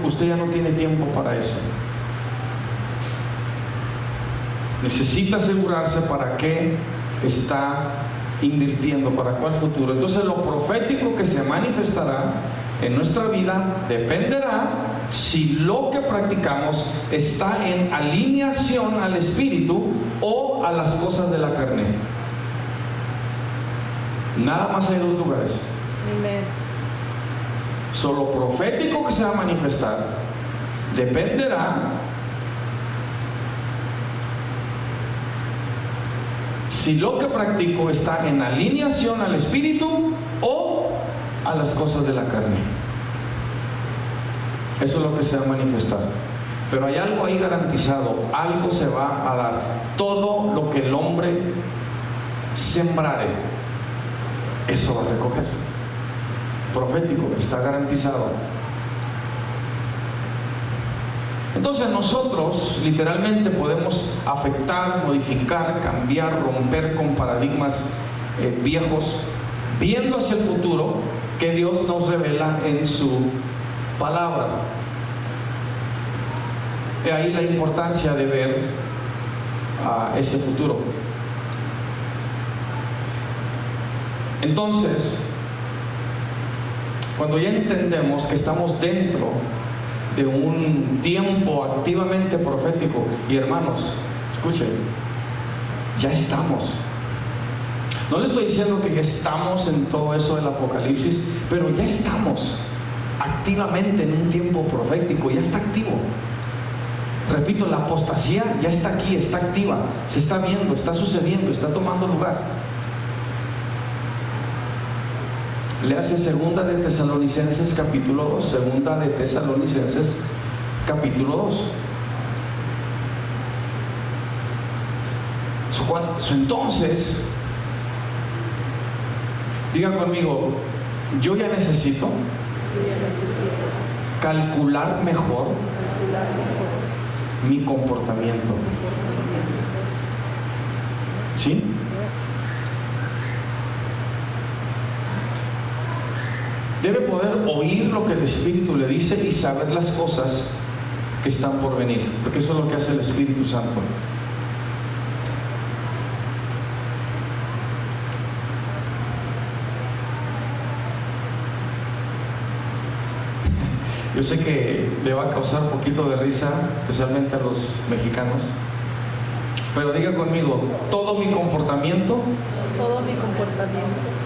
A: Usted ya no tiene tiempo para eso. Necesita asegurarse para qué está invirtiendo, para cuál futuro. Entonces lo profético que se manifestará en nuestra vida dependerá si lo que practicamos está en alineación al Espíritu o a las cosas de la carne. Nada más hay dos lugares.
B: Amén.
A: Solo profético que se va a manifestar dependerá si lo que practico está en alineación al Espíritu o a las cosas de la carne. Eso es lo que se va a manifestar. Pero hay algo ahí garantizado, algo se va a dar. Todo lo que el hombre sembrare, eso va a recoger. Profético, está garantizado. Entonces nosotros literalmente podemos afectar, modificar, cambiar, romper con paradigmas viejos, viendo hacia el futuro que Dios nos revela en su palabra. De ahí la importancia de ver ese futuro. Entonces, cuando ya entendemos que estamos dentro de un tiempo activamente profético, y hermanos, escuchen, ya estamos. No le estoy diciendo que ya estamos en todo eso del Apocalipsis, pero ya estamos activamente en un tiempo profético, ya está activo. Repito, la apostasía ya está aquí, está activa, se está viendo, está sucediendo, está tomando lugar. Léase segunda de Tesalonicenses capítulo 2, segunda de Tesalonicenses capítulo 2. Entonces, diga conmigo, yo ya necesito calcular mejor mi comportamiento. ¿Sí? Debe poder oír lo que el Espíritu le dice y saber las cosas que están por venir, porque eso es lo que hace el Espíritu Santo. Yo sé que le va a causar un poquito de risa, especialmente a los mexicanos, pero diga conmigo, todo mi comportamiento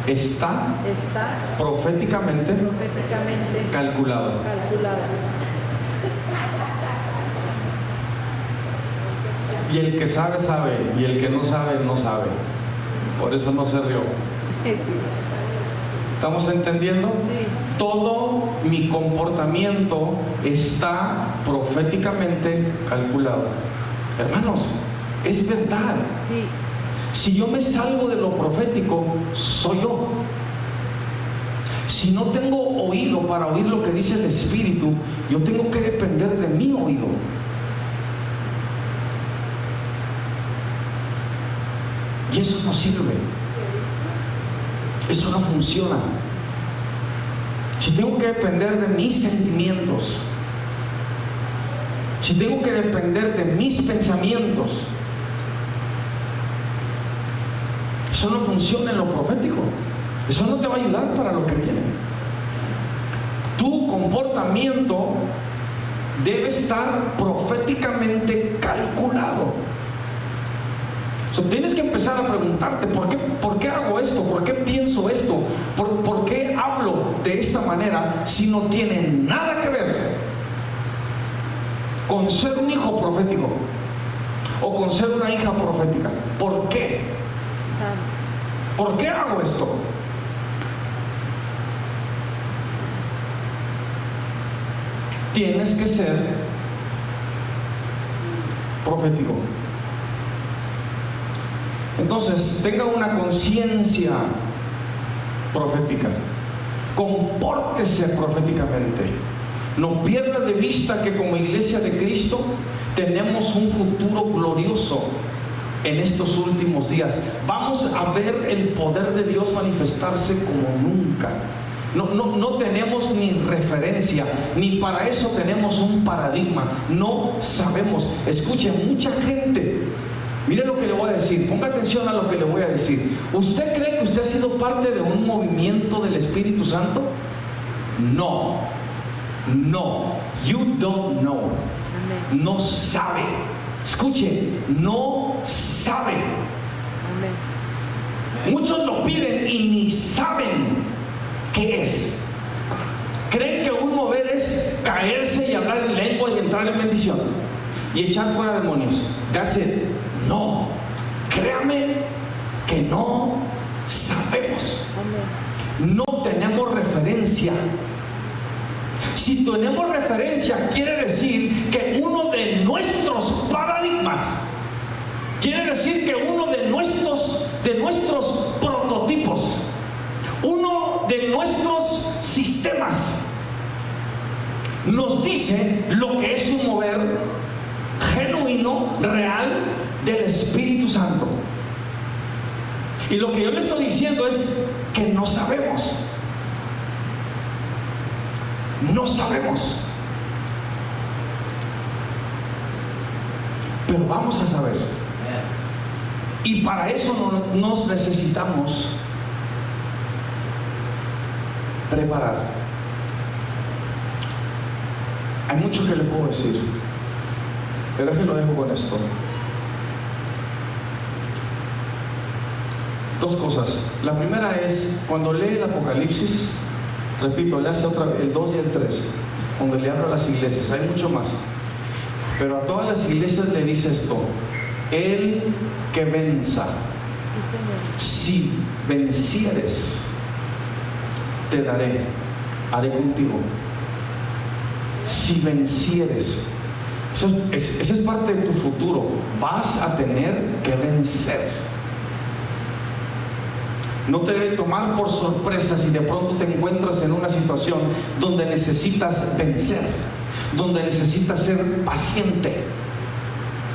A: está proféticamente calculado. Y el que sabe, sabe, y el que no sabe, no sabe. Por eso no se rió. ¿Estamos entendiendo?
B: Sí.
A: Todo mi comportamiento está proféticamente calculado. Hermanos, es verdad.
B: Sí.
A: Si yo me salgo de lo profético, soy yo. Si no tengo oído para oír lo que dice el Espíritu, yo tengo que depender de mi oído. Y eso no sirve. Eso no funciona. Si tengo que depender de mis sentimientos, si tengo que depender de mis pensamientos, eso no funciona en lo profético. Eso no te va a ayudar para lo que viene. Tu comportamiento debe estar proféticamente calculado. Tienes que empezar a preguntarte ¿por qué hago esto? ¿Por qué pienso esto? ¿Por qué hablo de esta manera si no tiene nada que ver con ser un hijo profético o con ser una hija profética? ¿Por qué? ¿Por qué hago esto? tienes que ser profético. Entonces, tenga una conciencia profética, compórtese proféticamente. No pierda de vista que como iglesia de Cristo tenemos un futuro glorioso en estos últimos días. Vamos a ver el poder de Dios manifestarse como nunca. No tenemos ni referencia, ni para eso tenemos un paradigma. No sabemos. Escuchen, mucha gente, mire lo que le voy a decir, ponga atención a lo que le voy a decir. ¿Usted cree que usted ha sido parte de un movimiento del Espíritu Santo? No, you don't know. No sabe. Escuche, no sabe. Muchos lo piden y ni saben qué es. Creen que un mover es caerse y hablar en lenguas y entrar en bendición y echar fuera demonios. That's it. No, créame que no sabemos. No tenemos referencia. Si tenemos referencia, quiere decir que uno de nuestros paradigmas, quiere decir que uno de nuestros prototipos, uno de nuestros sistemas nos dice lo que es un mover genuino, real del Espíritu Santo. Y lo que yo le estoy diciendo es que no sabemos. No sabemos. Pero vamos a saber. Y para eso nos necesitamos preparar. Hay mucho que le puedo decir, pero es que lo dejo con esto. Dos cosas. La primera es, cuando lee el Apocalipsis, repito, le hace otra vez el 2 y el 3, donde le habla a las iglesias. Hay mucho más, pero a todas las iglesias le dice esto: el que venza, si vencieres, te daré, haré contigo. Si vencieres, esa es parte de tu futuro. Vas a tener que vencer. No te debe tomar por sorpresa si de pronto te encuentras en una situación donde necesitas vencer, donde necesitas ser paciente.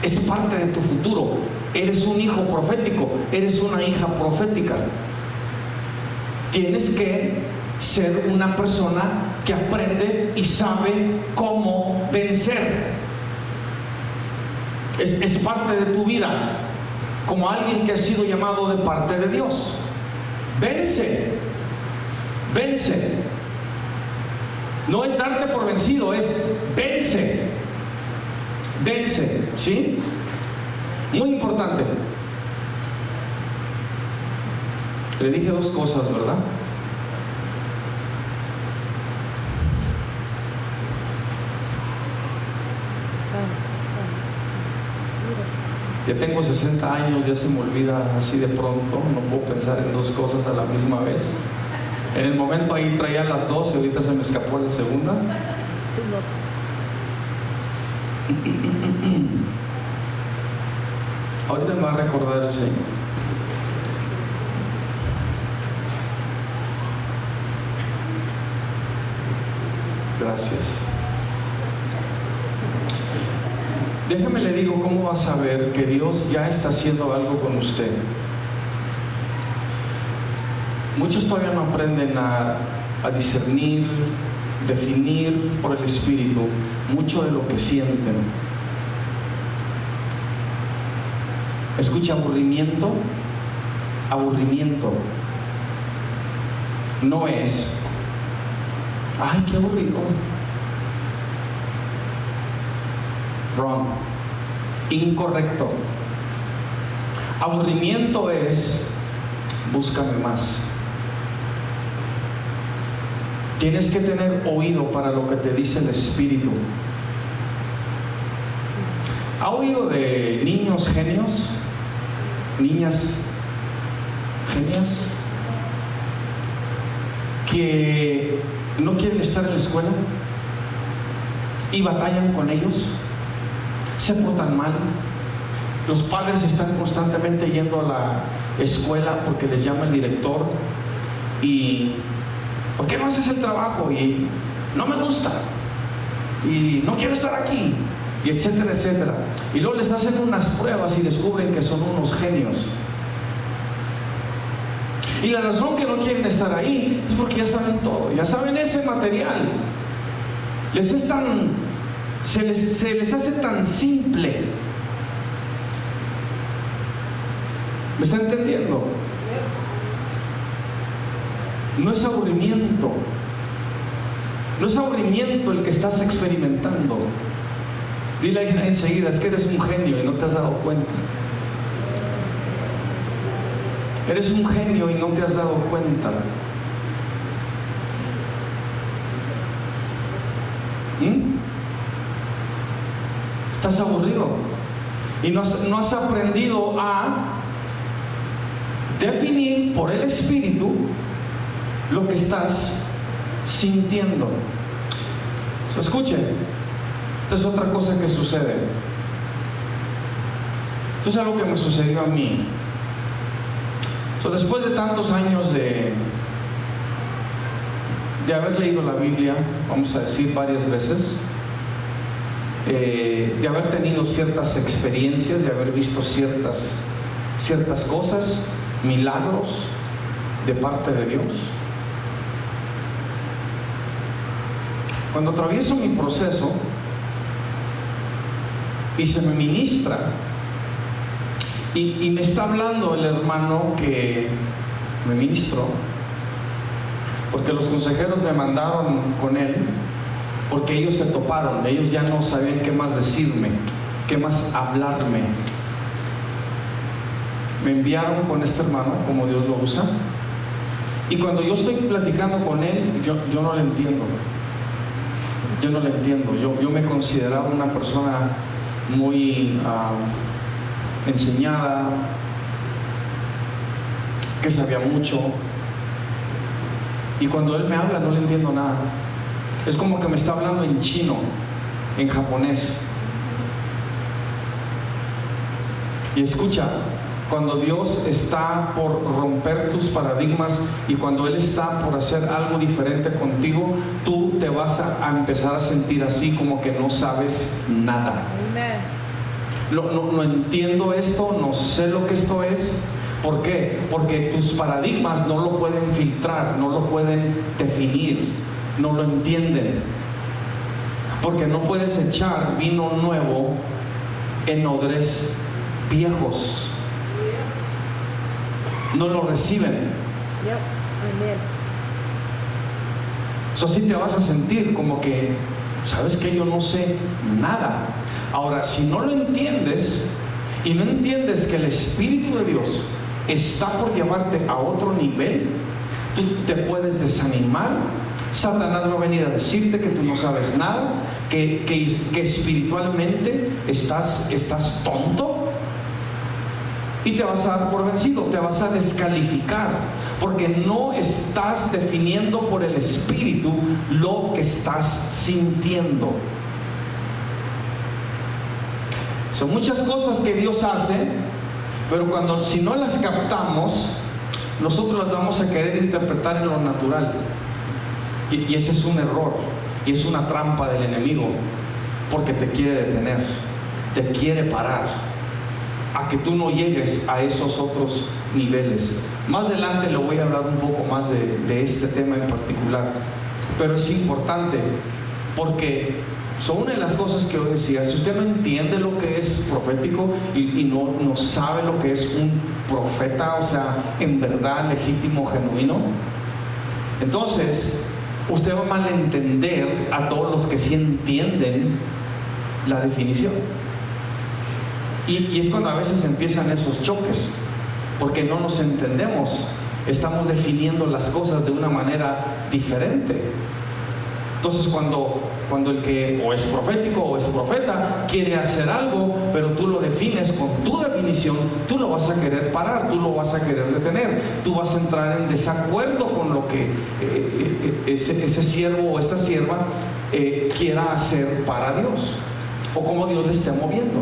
A: Es parte de tu futuro. Eres un hijo profético, eres una hija profética. Tienes que ser una persona que aprende y sabe cómo vencer. Es parte de tu vida, como alguien que ha sido llamado de parte de Dios. Vence, vence. No es darte por vencido, es vence, vence, ¿sí? Muy importante. Le dije dos cosas, ¿verdad? Ya tengo 60 años, ya se me olvida así de pronto, no puedo pensar en dos cosas a la misma vez. En el momento ahí traía las dos y ahorita se me escapó la segunda. Ahorita me va a recordar el Señor. Gracias. Déjame le digo cómo va a saber que Dios ya está haciendo algo con usted. Muchos todavía no aprenden a discernir, definir por el Espíritu mucho de lo que sienten. Escucha, aburrimiento no es ay, qué aburrido. Wrong. Incorrecto. Aburrimiento es búscame más. Tienes que tener oído para lo que te dice el Espíritu. ¿Ha oído de niños genios? Niñas genias que no quieren estar en la escuela, y batallan con ellos, se portan mal. Los padres están constantemente yendo a la escuela porque les llama el director y ¿por qué no haces el trabajo? Y no me gusta y no quiero estar aquí, y etcétera, etcétera. Y luego les hacen unas pruebas y descubren que son unos genios. Y la razón que no quieren estar ahí es porque ya saben todo, ya saben ese material. Se les hace tan simple. ¿Me está entendiendo? No es aburrimiento. No es aburrimiento el que estás experimentando. Dile enseguida, es que eres un genio y no te has dado cuenta. Eres un genio y no te has dado cuenta. Estás aburrido y no has aprendido a definir por el Espíritu lo que estás sintiendo. Escuchen, esta es otra cosa que sucede. Esto es algo que me sucedió a mí. Después de tantos años de haber leído la Biblia, vamos a decir varias veces, de haber tenido ciertas experiencias, de haber visto ciertas cosas, milagros de parte de Dios. Cuando atravieso mi proceso y se me ministra y me está hablando el hermano que me ministró, porque los consejeros me mandaron con él, porque ellos se toparon, ellos ya no sabían qué más decirme, qué más hablarme. Me enviaron con este hermano, como Dios lo usa, y cuando yo estoy platicando con él, yo no le entiendo. Yo no le entiendo. Yo me consideraba una persona muy enseñada, que sabía mucho, y cuando él me habla no le entiendo nada. Es como que me está hablando en chino, en japonés. Y escucha, cuando Dios está por romper tus paradigmas y cuando Él está por hacer algo diferente contigo, tú te vas a empezar a sentir así como que no sabes nada. No entiendo esto, no sé lo que esto es. ¿Por qué? Porque tus paradigmas no lo pueden filtrar, no lo pueden definir, no lo entienden. Porque no puedes echar vino nuevo en odres viejos. No lo reciben. Así te vas a sentir como que, ¿sabes qué? Yo no sé nada. Ahora, si no lo entiendes y no entiendes que el Espíritu de Dios está por llevarte a otro nivel, tú te puedes desanimar. Satanás va a venir a decirte que tú no sabes nada, que espiritualmente estás tonto, y te vas a dar por vencido, te vas a descalificar, porque no estás definiendo por el Espíritu lo que estás sintiendo. Son muchas cosas que Dios hace, pero si no las captamos, nosotros las vamos a querer interpretar en lo natural, y ese es un error, y es una trampa del enemigo, porque te quiere detener, te quiere parar a que tú no llegues a esos otros niveles. Más adelante le voy a hablar un poco más de este tema en particular, pero es importante porque una de las cosas que yo decía, si usted no entiende lo que es profético y no sabe lo que es un profeta, o sea, en verdad legítimo, genuino, entonces usted va a malentender a todos los que sí entienden la definición. Y es cuando a veces empiezan esos choques, porque no nos entendemos, estamos definiendo las cosas de una manera diferente. Entonces cuando el que o es profético o es profeta quiere hacer algo, pero tú lo defines con tu definición, tú lo vas a querer parar, tú lo vas a querer detener, tú vas a entrar en desacuerdo con lo que ese siervo o esa sierva quiera hacer para Dios, o como Dios le esté moviendo.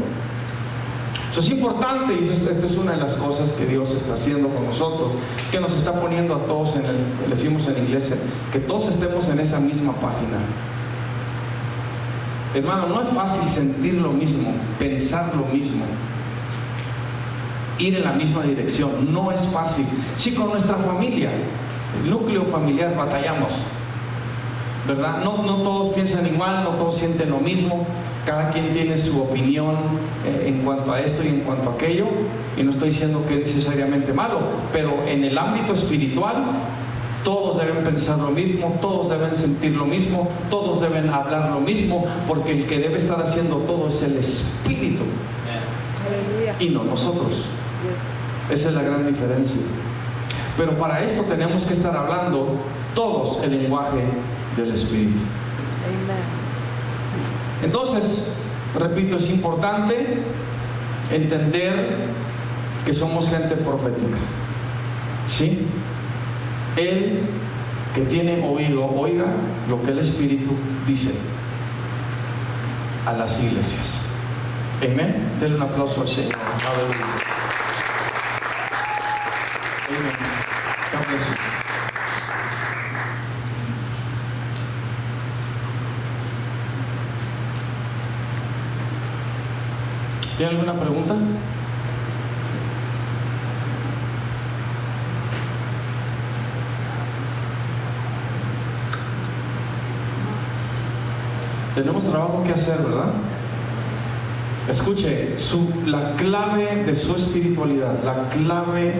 A: Eso es importante, y esta es una de las cosas que Dios está haciendo con nosotros, que nos está poniendo a todos le decimos en inglés, que todos estemos en esa misma página. Hermano, no es fácil sentir lo mismo, pensar lo mismo, ir en la misma dirección, no es fácil. Si con nuestra familia, el núcleo familiar, batallamos, ¿verdad? No todos piensan igual, no todos sienten lo mismo. Cada quien tiene su opinión en cuanto a esto y en cuanto a aquello, y no estoy diciendo que es necesariamente malo, pero en el ámbito espiritual todos deben pensar lo mismo, todos deben sentir lo mismo, todos deben hablar lo mismo, porque el que debe estar haciendo todo es el Espíritu y no nosotros. Esa es la gran diferencia. Pero para esto tenemos que estar hablando todos el lenguaje del Espíritu. Entonces, repito, es importante entender que somos gente profética, ¿sí? El que tiene oído, oiga lo que el Espíritu dice a las iglesias. Amén. Denle un aplauso al Señor. Aleluya. Amén. God bless you. ¿Tiene alguna pregunta? Tenemos trabajo que hacer, ¿verdad? Escuche, la clave de su espiritualidad, la clave,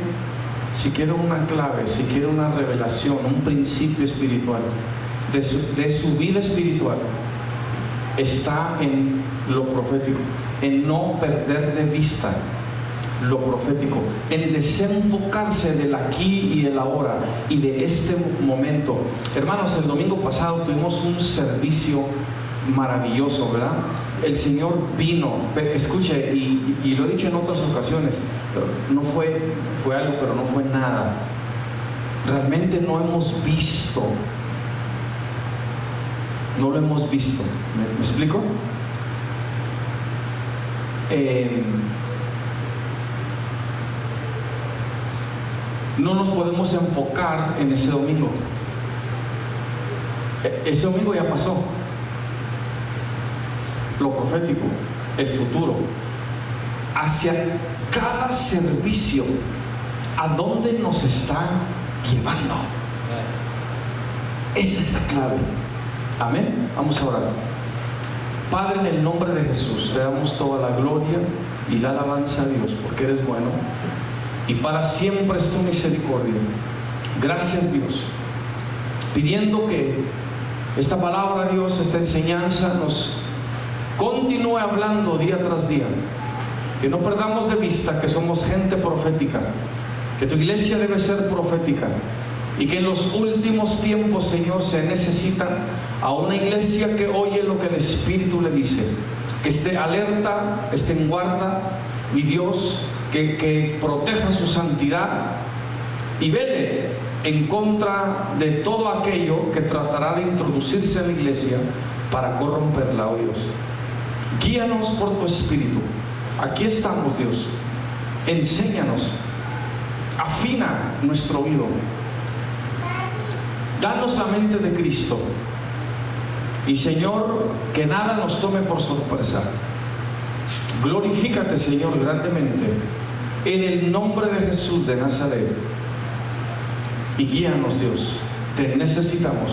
A: si quiere una clave, si quiere una revelación, un principio espiritual de su vida espiritual, está en lo profético, en no perder de vista lo profético, en desenfocarse del aquí y del ahora y de este momento. Hermanos, el domingo pasado tuvimos un servicio maravilloso, ¿verdad? El Señor vino, escuche, y lo he dicho en otras ocasiones, no fue algo, pero no fue nada. Realmente no hemos visto, no lo hemos visto. ¿Me explico? No nos podemos enfocar en ese domingo. Ese domingo ya pasó. Lo profético, el futuro, hacia cada servicio, ¿a dónde nos está llevando? Esa es la clave. Amén. Vamos a orar. Padre, en el nombre de Jesús, te damos toda la gloria y la alabanza a Dios, porque eres bueno y para siempre es tu misericordia. Gracias, Dios, pidiendo que esta palabra, Dios, esta enseñanza nos continúe hablando día tras día, que no perdamos de vista que somos gente profética, que tu iglesia debe ser profética, y que en los últimos tiempos, Señor, se necesita a una iglesia que oye lo que el Espíritu le dice, que esté alerta, esté en guarda, mi Dios, que proteja su santidad y vele en contra de todo aquello que tratará de introducirse en la iglesia para corromperla, oh Dios. Guíanos por tu Espíritu. Aquí estamos, Dios. Enséñanos, afina nuestro oído, danos la mente de Cristo, y Señor, que nada nos tome por sorpresa. Glorifícate, Señor, grandemente en el nombre de Jesús de Nazaret, y guíanos, Dios. Te necesitamos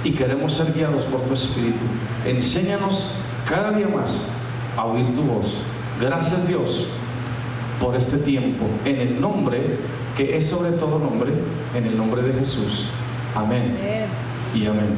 A: y queremos ser guiados por tu Espíritu. Enséñanos cada día más a oír tu voz. Gracias, Dios, por este tiempo, en el nombre que es sobre todo nombre, en el nombre de Jesús. Amén y amén.